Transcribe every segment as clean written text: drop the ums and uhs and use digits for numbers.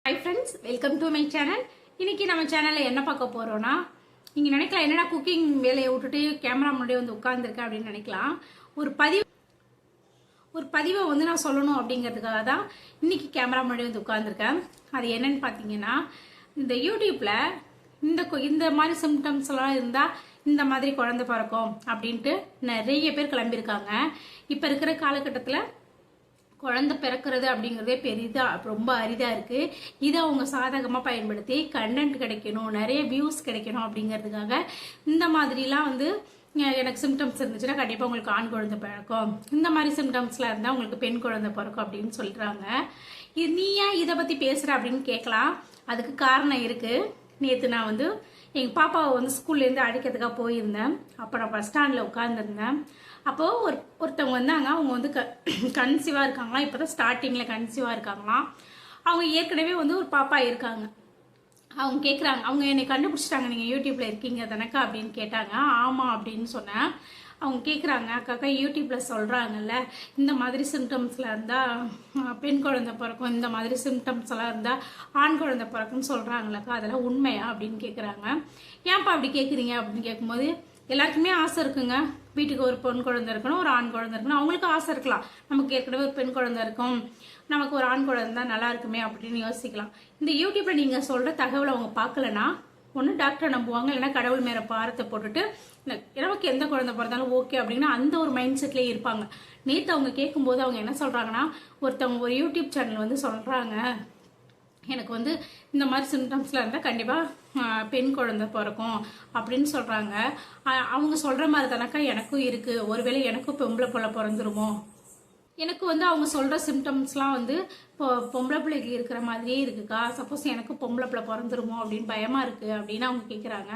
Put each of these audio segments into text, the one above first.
Hi friends, welcome to my channel. இன்னைக்கு நம்ம சேனல்ல என்ன பார்க்க போறோம்னா, நீங்க நினைக்கலாம் என்னடா குக்கிங் வேலையை விட்டுட்டு கேமரா முன்னாடி வந்து உட்கார்ந்திருக்க அப்படின்னு நினைக்கலாம். ஒரு பதிவை வந்து நான் சொல்லணும் அப்படிங்கிறதுக்காக தான் இன்னைக்கு கேமரா முன்னாடி வந்து உட்கார்ந்திருக்கேன். அது என்னன்னு பார்த்தீங்கன்னா, இந்த யூடியூப்ல இந்த மாதிரி சிம்டம்ஸ் எல்லாம் இருந்தா இந்த மாதிரி குழந்தை பிறக்கும் அப்படின்ட்டு நிறைய பேர் கிளம்பியிருக்காங்க. இப்ப இருக்கிற காலகட்டத்தில் குழந்தை பிறக்கிறது அப்படிங்கிறதே பெரிதா ரொம்ப அரிதா இருக்கு. இதை அவங்க சாதகமா பயன்படுத்தி கண்டென்ட் கிடைக்கணும், நிறைய வியூஸ் கிடைக்கணும் அப்படிங்கிறதுக்காக இந்த மாதிரிலாம் வந்து எனக்கு சிம்டம்ஸ் இருந்துச்சுன்னா கண்டிப்பா உங்களுக்கு ஆண் குழந்தை பிறக்கும், இந்த மாதிரி சிம்டம்ஸ்லாம் இருந்தா உங்களுக்கு பெண் குழந்தை பிறக்கும் அப்படின்னு சொல்றாங்க. நீ ஏன் இதை பத்தி பேசுற அப்படின்னு கேட்கலாம். அதுக்கு காரணம் இருக்கு. நேற்று நான் வந்து எங்க பாப்பாவை வந்து ஸ்கூல்ல இருந்து அழைக்கிறதுக்காக போயிருந்தேன். அப்போ நான் பஸ் ஸ்டாண்ட்ல உட்கார்ந்துருந்தேன். அப்போ ஒருத்தவங்க வந்தாங்க. அவங்க வந்து கன்சீவா இருக்காங்களா, இப்பதான் ஸ்டார்டிங்ல கன்சீவா இருக்காங்களாம். அவங்க ஏற்கனவே வந்து ஒரு பாப்பா இருக்காங்க. அவங்க கேட்குறாங்க, அவங்க என்னை கண்டுபிடிச்சிட்டாங்க, நீங்க யூடியூப்ல இருக்கீங்க தானக்கா அப்படின்னு கேட்டாங்க. ஆமா அப்படின்னு சொன்னேன். அவங்க கேட்குறாங்க, அக்காக்கா யூடியூப்ல சொல்றாங்கல்ல இந்த மாதிரி சிம்டம்ஸ்ல இருந்தா பெண் குழந்தை பிறக்கும், இந்த மாதிரி சிம்டம்ஸ் எல்லாம் இருந்தா ஆண் குழந்தை பிறக்கும்னு சொல்றாங்களக்கா, அதெல்லாம் உண்மையா அப்படின்னு கேட்குறாங்க. ஏன்ப்பா அப்படி கேட்குறீங்க அப்படின்னு கேட்கும்போது, எல்லாருக்குமே ஆசை இருக்குங்க, வீட்டுக்கு ஒரு பெண் குழந்தை இருக்கணும், ஒரு ஆண் குழந்தை இருக்கணும். அவங்களுக்கு ஆசை இருக்கலாம், நமக்கு ஏற்கனவே ஒரு பெண் குழந்தை இருக்கும், நமக்கு ஒரு ஆண் குழந்தை தான் நல்லா இருக்குமே அப்படின்னு யோசிக்கலாம். இந்த யூடியூப்ல நீங்க சொல்ற தகவலை அவங்க பார்க்கலன்னா ஒன்று டாக்டரை நம்புவாங்க, இல்லைன்னா கடவுள் மேல பாரத்தை போட்டுட்டு நமக்கு எந்த குழந்தை பிறந்தாலும் ஓகே அப்படின்னா அந்த ஒரு மைண்ட் செட்லேயே இருப்பாங்க. நேற்று அவங்க கேட்கும்போது அவங்க என்ன சொல்றாங்கன்னா, ஒருத்தவங்க ஒரு யூடியூப் சேனல் வந்து சொல்றாங்க, எனக்கு வந்து இந்த மாதிரி சிம்டம்ஸ்ல இருந்தா கண்டிப்பா பெண் குழந்தை பிறக்கும் அப்படின்னு சொல்றாங்க. அவங்க சொல்ற மாதிரி தானக்கா எனக்கும் இருக்கு, ஒருவேளை எனக்கும் பொம்பளை பிள்ளை பிறந்துருமோ, எனக்கு வந்து அவங்க சொல்ற சிம்டம்ஸ்லாம் வந்து இப்போ பொம்பளை பிள்ளைக்கு இருக்கிற மாதிரியே இருக்குக்கா, சப்போஸ் எனக்கு பொம்பளை பிள்ளை பிறந்துருமோ அப்படின்னு பயமா இருக்கு அப்படின்னு அவங்க கேட்குறாங்க.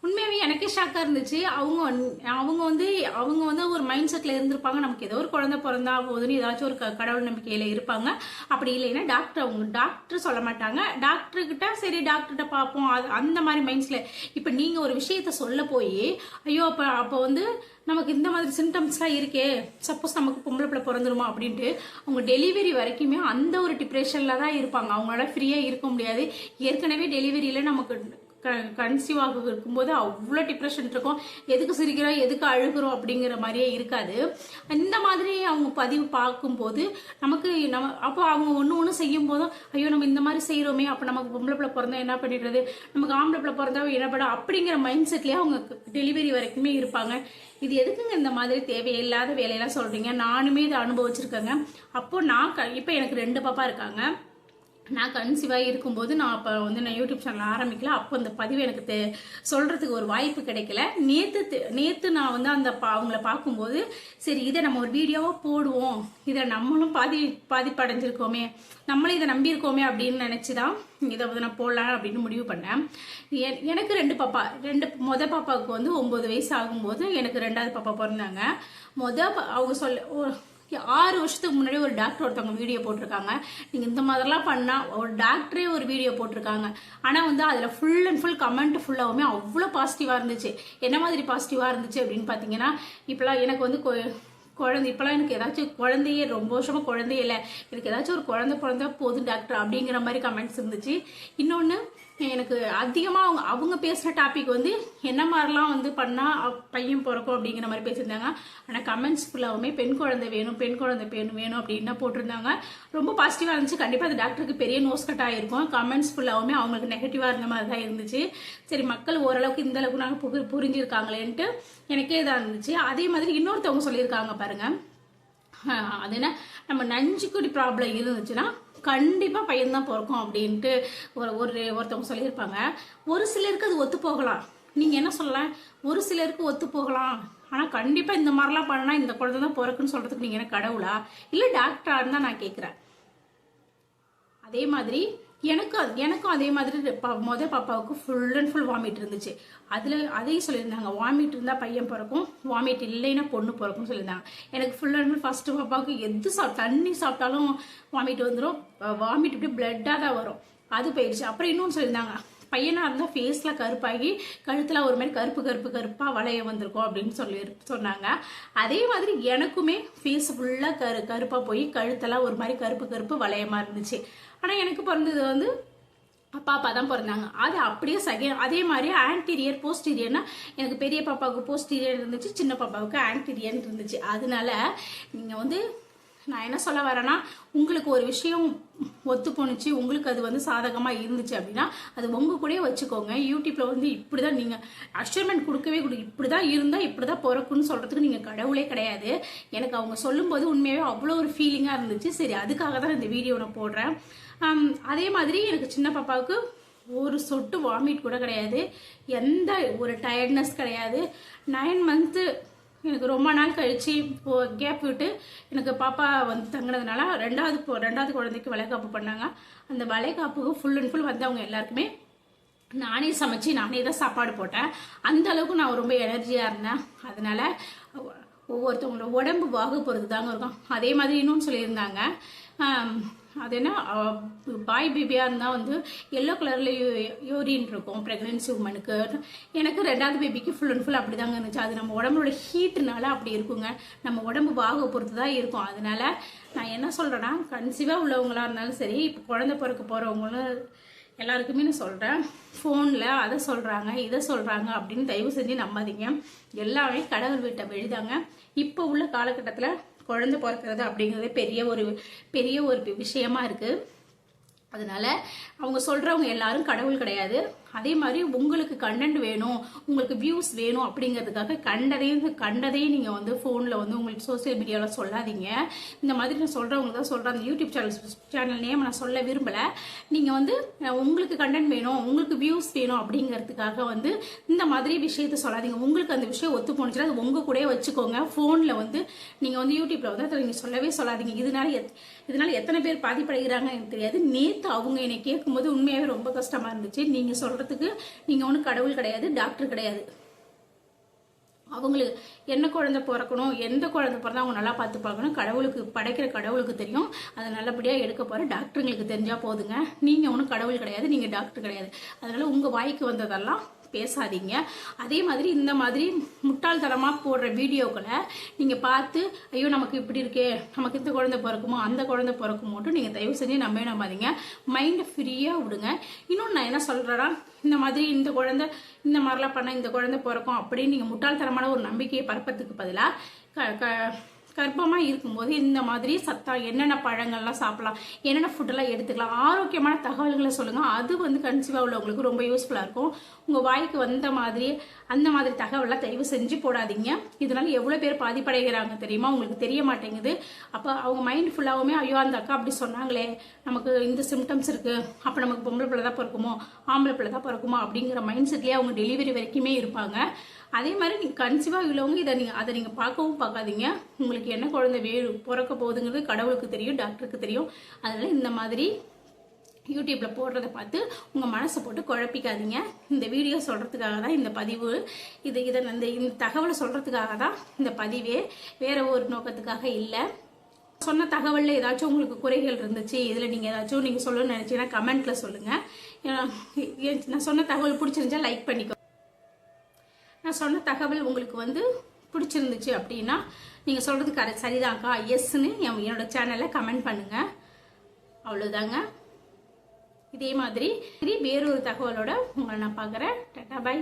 உண்மையாவே எனக்கே ஷாக்கா இருந்துச்சு. அவங்க வந்து ஒரு மைண்ட் செட்ல இருந்திருப்பாங்க, நமக்கு ஏதோ ஒரு குழந்தை பிறந்தா போதுன்னு ஏதாச்சும் ஒரு கடவுள் நம்பிக்கையில இருப்பாங்க. அப்படி இல்லைன்னா டாக்டர் சொல்ல மாட்டாங்க, டாக்டர்கிட்ட சரி டாக்டர்கிட்ட பார்ப்போம் அந்த மாதிரி மைண்ட்ஸ்ல. இப்ப நீங்க ஒரு விஷயத்த சொல்ல போய் ஐயோ அப்ப வந்து நமக்கு இந்த மாதிரி சிம்டம்ஸ்லாம் இருக்கே, சப்போஸ் நமக்கு பொம்பளை பிள்ளை பிறந்துருமா அப்படின்ட்டு அவங்க டெலிவரி வரைக்குமே அந்த ஒரு டிப்ரெஷன்ல தான் இருப்பாங்க. அவங்களால ஃப்ரீயா இருக்க முடியாது. ஏற்கனவே டெலிவரியில நமக்கு கன்சீவ் ஆக இருக்கும்போது அவ்வளோ டிப்ரெஷன் இருக்கும், எதுக்கு சிரிக்கிறோம் எதுக்கு அழுகிறோம் அப்படிங்கிற மாதிரியே இருக்காது. இந்த மாதிரி அவங்க பதிவு பார்க்கும்போது அப்போ அவங்க ஒன்று செய்யும் போதும் ஐயோ நம்ம இந்த மாதிரி செய்கிறோமே, அப்போ நமக்கு பொம்பளை பிள்ளை பிறந்தா என்ன பண்ணிடுறது, நமக்கு ஆம்பளை பிள்ளை பிறந்தா என்ன பண்ண அப்படிங்கிற மைண்ட் செட்லேயே அவங்க டெலிவரி வரைக்குமே இருப்பாங்க. இது எதுக்குங்க இந்த மாதிரி தேவையில்லாத வேலையெல்லாம் சொல்றீங்க? நானுமே இதை அனுபவிச்சிருக்கேங்க. அப்போ இப்போ எனக்கு 2 பாப்பா இருக்காங்க. நான் கன்சீவாக இருக்கும்போது நான் அப்போ வந்து நான் யூடியூப் சேனல் ஆரம்பிக்கல. அப்போ அந்த பதிவு எனக்கு சொல்றதுக்கு ஒரு வாய்ப்பு கிடைக்கல. நேற்று நான் வந்து அவங்கள பார்க்கும்போது சரி இதை நம்ம ஒரு வீடியோவாக போடுவோம், இதை நம்மளும் பாதிப்படைஞ்சிருக்கோமே, நம்மளும் இதை நம்பியிருக்கோமே அப்படின்னு நினச்சிதான் இதை வந்து நான் போடலாம் அப்படின்னு முடிவு பண்ணேன். எனக்கு 2 பாப்பா. மொதல் பாப்பாவுக்கு வந்து 9 வயசு ஆகும்போது எனக்கு 2வது பாப்பா பிறந்தாங்க. அவங்க 6 வருஷத்துக்கு முன்னாடி ஒரு டாக்டர் ஒருத்தவங்க வீடியோ போட்டிருக்காங்க, நீங்க இந்த மாதிரிலாம் பண்ணா ஒரு டாக்டரே ஒரு வீடியோ போட்டிருக்காங்க. ஆனா வந்து அதுல ஃபுல் அண்ட் ஃபுல் கமெண்ட் ஃபுல்லாவுமே அவ்வளவு பாசிட்டிவா இருந்துச்சு. என்ன மாதிரி பாசிட்டிவா இருந்துச்சு அப்படின்னு பாத்தீங்கன்னா, இப்பெல்லாம் எனக்கு வந்து இப்பெல்லாம் எனக்கு ஏதாச்சும் குழந்தையே ரொம்ப வருஷமா குழந்தையே இல்லை, எனக்கு ஏதாச்சும் ஒரு குழந்தை பிறந்தா போதும் டாக்டர் அப்படிங்கிற மாதிரி கமெண்ட்ஸ் இருந்துச்சு. இன்னொன்னு எனக்கு அதிகமா அவங்க பேசுற டாபிக் வந்து என்ன மாதிரிலாம் வந்து பண்ணா பையன் பிறக்கும் அப்படிங்கிற மாதிரி பேசியிருந்தாங்க. ஆனா கமெண்ட்ஸ் ஃபுல்லாவுமே பெண் குழந்தை வேணும் வேணும் அப்படின்னு போட்டிருந்தாங்க. ரொம்ப பாசிட்டிவா இருந்துச்சு. கண்டிப்பா அந்த டாக்டருக்கு பெரிய நோஸ் கட் ஆயிருக்கும். கமெண்ட்ஸ் ஃபுல்லாவுமே அவங்களுக்கு நெகட்டிவா இருந்த மாதிரி தான் இருந்துச்சு. சரி மக்கள் ஓரளவுக்கு இந்த அளவுக்கு நாங்கள் புரிஞ்சிருக்காங்களேன்ட்டு எனக்கே இதாக இருந்துச்சு. அதே மாதிரி இன்னொருத்தவங்க சொல்லியிருக்காங்க பாருங்க, அது என்ன, நம்ம நஞ்சுக்குடி ப்ராப்ளம் இருந்துச்சுன்னா கண்டிப்பா பையன் தான் பிறக்கும் அப்படின்ட்டு ஒருத்தவங்க சொல்லியிருப்பாங்க. ஒரு சிலருக்கு அது ஒத்து போகலாம், நீங்க என்ன சொல்லலாம், ஒரு சிலருக்கு ஒத்து போகலாம். ஆனா கண்டிப்பா இந்த மாதிரிலாம் பண்ணா இந்த குழந்தை தான் பிறக்குன்னு சொல்றதுக்கு நீங்க என்ன கடவுளா இல்ல டாக்டரான்னு தான் நான் கேட்கிறேன். அதே மாதிரி எனக்கும் அதே மாதிரி மொதல் பாப்பாவுக்கு ஃபுல் அண்ட் ஃபுல் வாமிட் இருந்துச்சு. அதையும் சொல்லியிருந்தாங்க, வாமிட் இருந்தா பையன் பிறக்கும், வாமிட் இல்லைன்னா பொண்ணு பிறக்கும்னு சொல்லியிருந்தாங்க. எனக்கு ஃபுல் அண்ட் ஃபுல் ஃபர்ஸ்ட் பாப்பாவுக்கு தண்ணி சாப்பிட்டாலும் வாமிட் வந்துடும், வாமிட் இப்படி பிளட்டா தான் வரும், அது போயிடுச்சு. அப்புறம் இன்னொன்று சொல்லியிருந்தாங்க, பையனாக இருந்தால் ஃபேஸில் கருப்பாகி கழுத்தில் ஒரு மாதிரி கருப்பாக வளைய வந்திருக்கும் அப்படின்னு சொன்னாங்க. அதே மாதிரி எனக்குமே ஃபேஸ் ஃபுல்லாக கருப்பாக போய் கழுத்தெல்லாம் ஒரு மாதிரி கருப்பு வளையமாக இருந்துச்சு. ஆனால் எனக்கு பிறந்தது வந்து பாப்பா தான் பிறந்தாங்க. அது அப்படியே அதே மாதிரி ஆன்டீரியர் போஸ்டீரியர்னா எனக்கு பெரிய பாப்பாவுக்கு போஸ்டீரியர் இருந்துச்சு, சின்ன பாப்பாவுக்கு ஆன்டீரியர் இருந்துச்சு. அதனால நீங்கள் வந்து நான் என்ன சொல்ல வரேன்னா, உங்களுக்கு ஒரு விஷயம் ஒத்து போணுச்சு, உங்களுக்கு அது வந்து சாதகமாக இருந்துச்சு அப்படின்னா அது உங்கள் கூடயே வச்சுக்கோங்க. யூடியூப்பில் வந்து இப்படி தான் நீங்கள் அஷ்யூர்மெண்ட் கொடுக்கவே இப்படி தான் இருந்தால் இப்படி தான் பிறக்குன்னு சொல்கிறதுக்கு நீங்கள் கடவுளே கிடையாது. எனக்கு அவங்க சொல்லும்போது உண்மையாகவே அவ்வளோ ஒரு ஃபீலிங்காக இருந்துச்சு. சரி, அதுக்காக தான் இந்த வீடியோ நான் போடுறேன். அதே மாதிரி எனக்கு சின்ன பாப்பாவுக்கு ஒரு சொட்டு வாமிட் கூட கிடையாது, எந்த ஒரு டயர்ட்னஸ் கிடையாது. 9 மந்த்து எனக்கு ரொம்ப நாள் கழிச்சு கேப் விட்டு எனக்கு பாப்பா வந்து தங்கினதுனால ரெண்டாவது குழந்தைக்கு வளைகாப்பு பண்ணாங்க. அந்த வளைகாப்புக்கு ஃபுல் அண்ட் ஃபுல் வந்து அவங்க எல்லாருக்குமே நானே சமைச்சு நானே தான் சாப்பாடு போட்டேன். அந்த அளவுக்கு நான் ரொம்ப எனர்ஜியாக இருந்தேன். அதனால ஒவ்வொருத்தவங்களோட உடம்பு வாக பொறுத்து தாங்க இருக்கும். அதே மாதிரி இன்னொன்று சொல்லியிருந்தாங்க, அது என்ன பாய் பேபியாக இருந்தால் வந்து எல்லோ கலரில் யூரின் இருக்கும் ப்ரெக்னென்சி உமனுக்கு. எனக்கு ரெண்டாவது பேபிக்கு ஃபுல் அண்ட் ஃபுல் அப்படி தாங்க இருந்துச்சு. அது நம்ம உடம்போட ஹீட்டுனால அப்படி இருக்குங்க. நம்ம உடம்பு வாக பொறுத்து தான் இருக்கும். அதனால நான் என்ன சொல்கிறேன்னா, கன்சீவாக உள்ளவங்களாக இருந்தாலும் சரி, இப்போ குழந்தை பிறக்க போகிறவங்களும் எல்லாருக்குமே நான் சொல்கிறேன், ஃபோனில் அதை சொல்கிறாங்க இதை சொல்கிறாங்க அப்படின்னு தயவு செஞ்சு நம்பாதீங்க. எல்லாமே கடவுள் விட்ட வழிதாங்க. இப்போ உள்ள காலகட்டத்தில் குழந்தை பிறக்கிறது அப்படிங்கிறது பெரிய ஒரு விஷயமா இருக்குது. அதனால அவங்க சொல்கிறவங்க எல்லாரும் கடவுள் கிடையாது. அதே மாதிரி உங்களுக்கு கண்டென்ட் வேணும், உங்களுக்கு வியூஸ் வேணும் அப்படிங்கிறதுக்காக கண்டதையும் நீங்கள் வந்து ஃபோனில் வந்து உங்களுக்கு சோசியல் மீடியாவில் சொல்லாதீங்க. இந்த மாதிரி நான் சொல்கிறவங்க தான் சொல்கிறேன். அந்த யூடியூப் சேனல் நேம் நான் சொல்ல விரும்பலை. நீங்கள் வந்து உங்களுக்கு கண்டென்ட் வேணும், உங்களுக்கு வியூஸ் வேணும் அப்படிங்கிறதுக்காக வந்து இந்த மாதிரி விஷயத்த சொல்லாதீங்க. உங்களுக்கு அந்த விஷயம் ஒத்து போனுச்சுன்னா அது உங்கள் கூடயே வச்சுக்கோங்க. ஃபோனில் வந்து நீங்கள் வந்து யூடியூப்பில் வந்து அதை நீங்கள் சொல்லவே சொல்லாதீங்க. இதனால எத்தனை பேர் பாதிப்படைகிறாங்க எனக்கு தெரியாது. நேற்று அவங்க என்னை கேட்கும்போது உண்மையாகவே ரொம்ப கஷ்டமாக இருந்துச்சு. நீங்கள் சொல்கிறதுக்கு நீங்கள் ஒன்றும் கடவுள் கிடையாது, டாக்டர் கிடையாது. அவங்களுக்கு என்ன குழந்தை பிறக்கணும், எந்த குழந்தை பிறந்தா அவங்க நல்லா பார்த்து பார்க்கணும், படைக்கிற கடவுளுக்கு தெரியும். அதை நல்லபடியாக எடுக்க போகிற டாக்டருங்களுக்கு தெரிஞ்சால் போதுங்க. நீங்கள் ஒன்றும் கடவுள் கிடையாது, நீங்கள் டாக்டர் கிடையாது. அதனால உங்கள் வாய்க்கு வந்ததெல்லாம் பேசாதீங்க. அதே மாதிரி இந்த மாதிரி முட்டாள்தனமாக போடுற வீடியோக்களை நீங்கள் பார்த்து ஐயோ நமக்கு இப்படி இருக்கே, நமக்கு இந்த குழந்தை பிறக்குமோ அந்த குழந்தை பிறக்குமோட்டு நீங்கள் தயவு செஞ்சு நம்பாதீங்க. மைண்டை ஃப்ரீயாக விடுங்க. இன்னொன்று நான் என்ன சொல்கிறேன்னா, இந்த மாதிரி இந்த மாதிரிலாம் பண்ணால் இந்த குழந்தை பிறக்கும் அப்படின்னு நீங்கள் முட்டாள்தனமான ஒரு நம்பிக்கையை பரப்பத்துக்கு பதிலாக கர்ப்பமாக இருக்கும்போது இந்த மாதிரி என்னென்ன பழங்கள்லாம் சாப்பிடலாம், என்னென்ன ஃபுட்டெல்லாம் எடுத்துக்கலாம், ஆரோக்கியமான தகவல்களை சொல்லுங்கள். அது வந்து கன்சீவாக உள்ளவங்களுக்கு ரொம்ப யூஸ்ஃபுல்லாக இருக்கும். உங்கள் வாய்க்கு வந்த மாதிரி அந்த மாதிரி தகவலாம் தயவு செஞ்சு போடாதீங்க. இதனால எவ்வளோ பேர் பாதிப்படைகிறாங்க தெரியுமா, உங்களுக்கு தெரிய மாட்டேங்குது. அப்போ அவங்க மைண்ட் ஃபுல்லாகவுமே ஐயோ அந்த அக்கா அப்படி சொன்னாங்களே, நமக்கு இந்த சிம்டம்ஸ் இருக்குது, அப்போ நமக்கு பொம்பளை பிள்ளை தான் பிறக்குமோ ஆம்பளை பிள்ளை தான் பிறக்குமோ அப்படிங்கிற மைண்ட் செட்லேயே அவங்க டெலிவரி வரைக்குமே இருப்பாங்க. அதே மாதிரி நீங்கள் கன்சீவாக உள்ளவங்க அதை நீங்கள் பார்க்கவும் பார்க்காதீங்க. உங்களுக்கு என்ன குழந்தை பிறக்க போகுதுங்கிறது கடவுளுக்கு தெரியும், டாக்டருக்கு தெரியும். அதனால இந்த மாதிரி யூடியூப்பில் போடுறத பார்த்து உங்கள் மனசை போட்டு குழப்பிக்காதீங்க. இந்த வீடியோ சொல்கிறதுக்காக தான் இந்த பதிவு, இந்த தகவலை சொல்கிறதுக்காக தான் இந்த பதிவே, வேறு ஒரு நோக்கத்துக்காக இல்லை. சொன்ன தகவலில் ஏதாச்சும் உங்களுக்கு குறைகள் இருந்துச்சு, இதில் நீங்கள் ஏதாச்சும் நீங்கள் சொல்லணும்னு நினச்சிங்கன்னா கமெண்ட்டில் சொல்லுங்கள். நான் சொன்ன தகவல் பிடிச்சிருந்தா லைக் பண்ணிக்கோ. நான் சொன்ன தகவல் உங்களுக்கு வந்து பிடிச்சிருந்துச்சு அப்படின்னா நீங்கள் சொல்கிறது சரிதான்க்கா, எஸ்ன்னு என்னோட சேனலில் கமெண்ட் பண்ணுங்கள். அவ்வளோதாங்க. இதே மாதிரி வேறொரு தகவலோட உங்களை நான் பார்க்குறேன். டாடா, பை.